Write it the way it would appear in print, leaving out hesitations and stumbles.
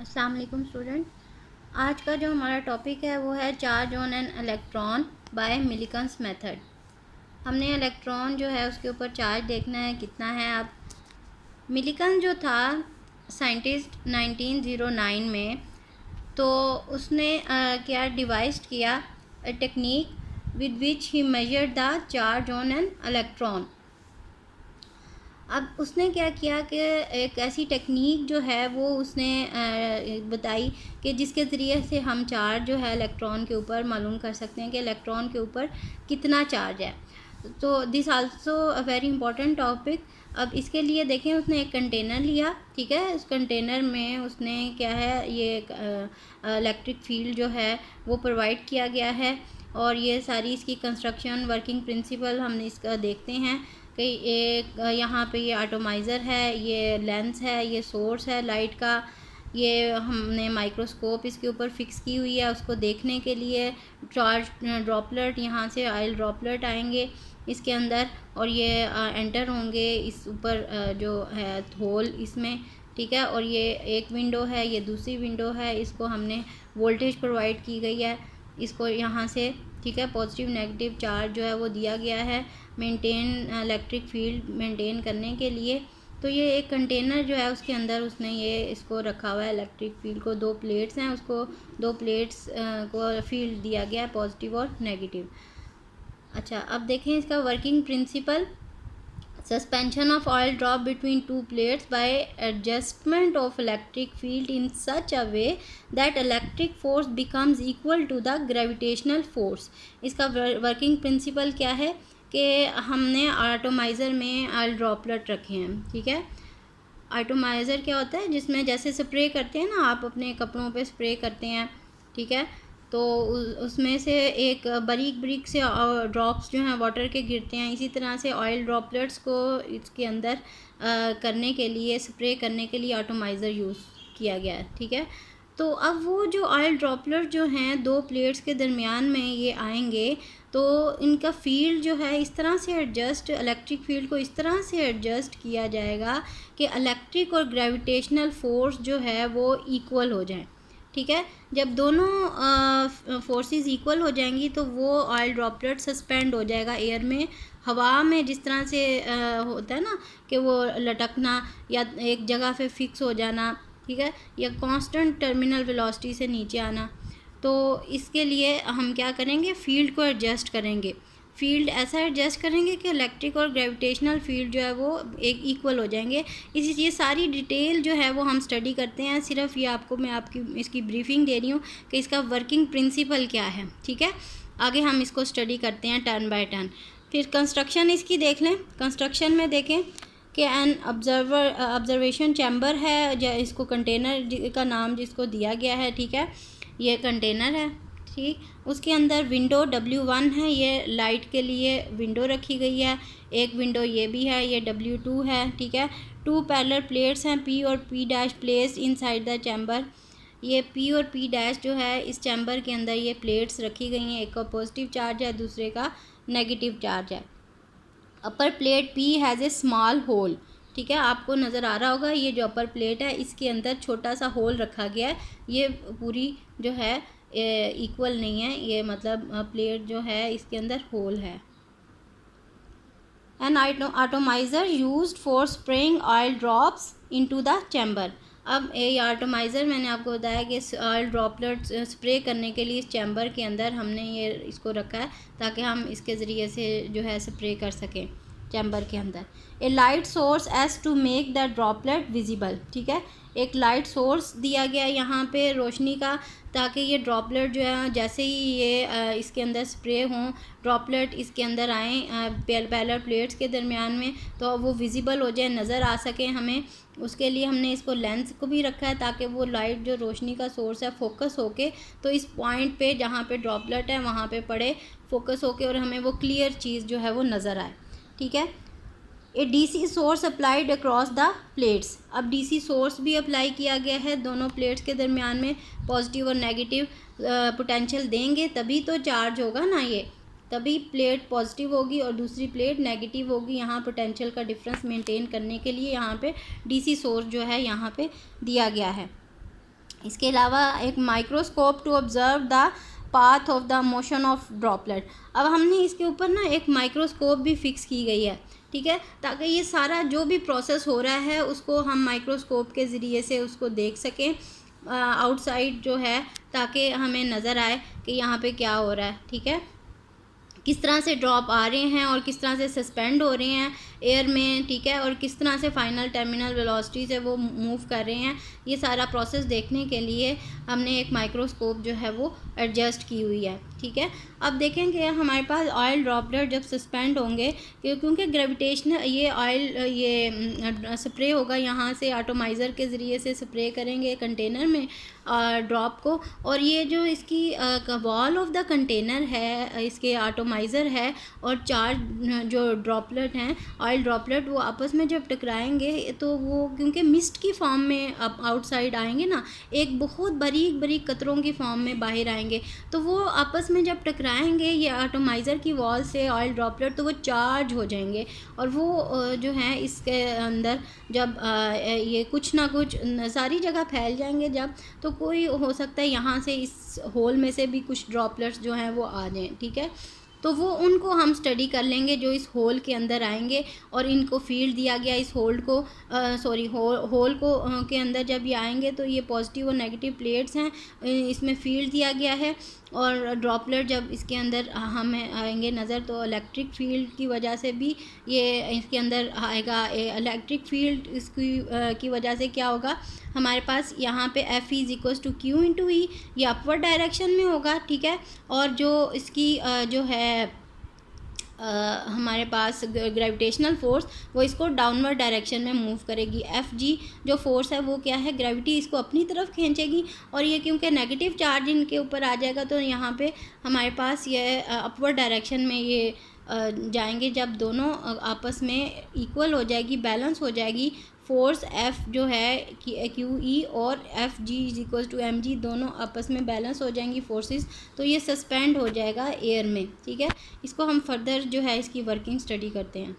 अस्सलाम वालेकुम स्टूडेंट। आज का जो हमारा टॉपिक है वो है charge on an electron by Millikan's method. हमने इलेक्ट्रॉन जो है उसके ऊपर चार्ज देखना है कितना है। अब मिलिकन जो था साइंटिस्ट 1909 में, तो उसने क्या डिवाइस किया technique with which he measured the charge on an electron. अब उसने क्या किया कि एक ऐसी टेक्निक जो है वो उसने बताई कि जिसके ज़रिए से हम चार्ज जो है इलेक्ट्रॉन के ऊपर मालूम कर सकते हैं कि इलेक्ट्रॉन के ऊपर कितना चार्ज है। तो this also a very important topic. अब इसके लिए देखें, उसने एक कंटेनर लिया, ठीक है। उस कंटेनर में उसने क्या है, ये इलेक्ट्रिक फील्ड जो है वो प्रोवाइड किया गया है, और ये सारी इसकी कंस्ट्रक्शन वर्किंग प्रिंसिपल हमने इसका देखते हैं कि एक यहाँ पे ये एटॉमाइज़र है, ये लेंस है, ये सोर्स है लाइट का, ये हमने माइक्रोस्कोप इसके ऊपर फिक्स की हुई है उसको देखने के लिए। चार्ज ड्रॉपलेट, यहाँ से ऑयल ड्रॉपलेट आएंगे इसके अंदर और ये एंटर होंगे इस ऊपर जो है होल इसमें, ठीक है। और ये एक विंडो है, ये दूसरी विंडो है, इसको हमने वोल्टेज प्रोवाइड की गई है इसको यहाँ से, ठीक है। पॉजिटिव नेगेटिव चार्ज जो है वो दिया गया है मेंटेन इलेक्ट्रिक फील्ड मेंटेन करने के लिए। तो ये एक कंटेनर जो है उसके अंदर उसने ये इसको रखा हुआ है इलेक्ट्रिक फील्ड को। दो प्लेट्स हैं, उसको दो प्लेट्स को फील्ड दिया गया है पॉजिटिव और नेगेटिव। अच्छा, अब देखें इसका working principle. Suspension of oil drop between two plates by adjustment of electric field in such a way that electric force becomes equal to the gravitational force। इसका वर्किंग प्रिंसिपल क्या है कि हमने एटॉमाइज़र में ऑयल ड्रॉपलेट रखे हैं, ठीक है। एटॉमाइज़र क्या होता है, जिसमें जैसे स्प्रे करते हैं ना, आप अपने कपड़ों पे स्प्रे करते हैं, ठीक है। तो उसमें से एक बारीक बारीक से ड्रॉप्स जो हैं वाटर के गिरते हैं, इसी तरह से ऑयल ड्रॉपलेट्स को इसके अंदर करने के लिए, स्प्रे करने के लिए एटॉमाइज़र यूज़ किया गया है, ठीक है। तो अब वो जो ऑयल ड्रॉपलेट जो हैं दो प्लेट्स के दरमियान में ये आएंगे, तो इनका फील्ड जो है इस तरह से एडजस्ट, इलेक्ट्रिक फील्ड को इस तरह से एडजस्ट किया जाएगा कि इलेक्ट्रिक और ग्रेविटेशनल फोर्स जो है वो इक्वल हो जाए, ठीक है। जब दोनों फोर्सेस इक्वल हो जाएंगी तो वो ऑयल ड्रॉपलेट सस्पेंड हो जाएगा एयर में, हवा में, जिस तरह से होता है ना कि वो लटकना या एक जगह पे फिक्स हो जाना, ठीक है, या कांस्टेंट टर्मिनल वेलोसिटी से नीचे आना। तो इसके लिए हम क्या करेंगे, फील्ड को एडजस्ट करेंगे। फील्ड ऐसा एडजस्ट करेंगे कि इलेक्ट्रिक और ग्रेविटेशनल फील्ड जो है वो एक इक्वल हो जाएंगे। ये सारी डिटेल जो है वो हम स्टडी करते हैं, सिर्फ ये आपको मैं आपकी इसकी ब्रीफिंग दे रही हूँ कि इसका वर्किंग प्रिंसिपल क्या है, ठीक है। आगे हम इसको स्टडी करते हैं टर्न बाय टर्न। फिर कंस्ट्रक्शन इसकी देख लें। कंस्ट्रक्शन में देखें कि एन ऑब्जर्वेशन चैम्बर है, इसको कंटेनर का नाम जिसको दिया गया है, ठीक है। ये कंटेनर है, ठीक। उसके अंदर विंडो W1 है, ये लाइट के लिए विंडो रखी गई है। एक विंडो ये भी है, ये W2 है, ठीक है। टू पैरेलल प्लेट्स हैं, P और P' place inside the chamber. ये P और P' जो है इस चैम्बर के अंदर ये प्लेट्स रखी गई हैं, एक का पॉजिटिव चार्ज है, दूसरे का नेगेटिव चार्ज है। Upper plate P has a small hole, ठीक है। आपको नज़र आ रहा होगा ये जो अपर प्लेट है इसके अंदर छोटा सा होल रखा गया है। ये पूरी जो है इक्वल नहीं है, ये मतलब प्लेट जो है इसके अंदर होल है। An atomiser used for spraying oil drops into the chamber. अब ये एटॉमाइज़र मैंने आपको बताया कि ऑयल ड्रॉपलेट स्प्रे करने के लिए इस चैम्बर के अंदर हमने ये इसको रखा है ताकि हम इसके ज़रिए से जो है स्प्रे कर सकें चैम्बर के अंदर। A light source as to make the droplet visible, ठीक है। एक लाइट सोर्स दिया गया यहाँ पे रोशनी का, ताकि ये ड्रॉपलेट जो है जैसे ही ये इसके अंदर स्प्रे हों, ड्रॉपलेट इसके अंदर आएँ पैरेलल प्लेट्स के दरमियान में, तो वो विजिबल हो जाए, नज़र आ सके हमें। उसके लिए हमने इसको लेंस को भी रखा है ताकि वो लाइट जो रोशनी का सोर्स है फोकस होके तो इस पॉइंट पे जहाँ पे ड्रॉपलेट है वहाँ पे पड़े, फोकस होके, और हमें वो क्लियर चीज़ जो है वो नज़र आए, ठीक है। A DC source applied across the plates. अब डीसी सोर्स भी अप्लाई किया गया है दोनों प्लेट्स के दरमियान में, पॉजिटिव और नेगेटिव पोटेंशियल देंगे तभी तो चार्ज होगा ना, ये तभी प्लेट पॉजिटिव होगी और दूसरी प्लेट नेगेटिव होगी। यहाँ पोटेंशियल का डिफरेंस मेंटेन करने के लिए यहाँ पे डीसी सोर्स जो है यहाँ पे दिया गया है। इसके अलावा एक microscope to observe the path of the motion of droplet. अब हमने इसके ऊपर ना एक माइक्रोस्कोप भी फिक्स की गई है, ठीक है, ताकि ये सारा जो भी प्रोसेस हो रहा है उसको हम माइक्रोस्कोप के ज़रिए से उसको देख सकें आउटसाइड जो है, ताकि हमें नज़र आए कि यहाँ पे क्या हो रहा है, ठीक है, किस तरह से ड्रॉप आ रहे हैं और किस तरह से सस्पेंड हो रहे हैं एयर में, ठीक है, और किस तरह से फाइनल टर्मिनल वेलोसिटी से वो मूव कर रहे हैं। ये सारा प्रोसेस देखने के लिए हमने एक माइक्रोस्कोप जो है वो एडजस्ट की हुई है, ठीक है। अब देखेंगे हमारे पास ऑयल ड्रॉपलेट जब सस्पेंड होंगे, क्योंकि ग्रेविटेशनल ये ऑयल ये स्प्रे होगा, यहाँ से एटोमाइज़र के ज़रिए से स्प्रे करेंगे कंटेनर में ड्रॉप को, और ये जो इसकी वॉल ऑफ द कंटेनर है, इसके एटोमाइज़र है और चार जो ड्रॉपलेट हैं ऑयल ड्रॉपलेट, वो आपस में जब टकराएंगे तो वो क्योंकि मिस्ट की फॉर्म में आउटसाइड आएंगे ना, एक बहुत बारीक बारीक कतरों की फॉर्म में बाहर आएंगे, तो वो आपस में जब टकराएंगे ये एटोमाइज़र की वॉल से ऑयल ड्रॉपलेट, तो वो चार्ज हो जाएंगे और वो जो है इसके अंदर जब ये कुछ ना कुछ सारी जगह फैल जाएंगे जब, तो कोई हो सकता है यहाँ से इस होल में से भी कुछ ड्रॉपलेट्स जो हैं वो आ जाएं, ठीक है। तो वो उनको हम स्टडी कर लेंगे जो इस होल के अंदर आएंगे, और इनको फील्ड दिया गया इस होल को होल को के अंदर जब ये आएंगे तो ये पॉजिटिव और नेगेटिव प्लेट्स हैं, इसमें फील्ड दिया गया है, और ड्रॉपलेट जब इसके अंदर हमें आएंगे नज़र तो इलेक्ट्रिक फील्ड की वजह से भी ये इसके अंदर आएगा। इलेक्ट्रिक फील्ड इसकी की वजह से क्या होगा, हमारे पास यहाँ पे F = Q/E, ये अपवर्ड डायरेक्शन में होगा, ठीक है, और जो इसकी जो है हमारे पास ग्रेविटेशनल फोर्स वो इसको डाउनवर्ड डायरेक्शन में मूव करेगी। Fg जो फोर्स है वो क्या है, ग्रेविटी इसको अपनी तरफ खींचेगी, और ये क्योंकि नेगेटिव चार्ज इनके ऊपर आ जाएगा तो यहाँ पे हमारे पास ये अपवर्ड डायरेक्शन में ये जाएंगे। जब दोनों आपस में इक्वल हो जाएगी, बैलेंस हो जाएगी, फोर्स F जो है QE और Fg = mg दोनों आपस में बैलेंस हो जाएंगी फोर्सेस, तो ये सस्पेंड हो जाएगा एयर में, ठीक है। इसको हम फर्दर जो है इसकी वर्किंग स्टडी करते हैं।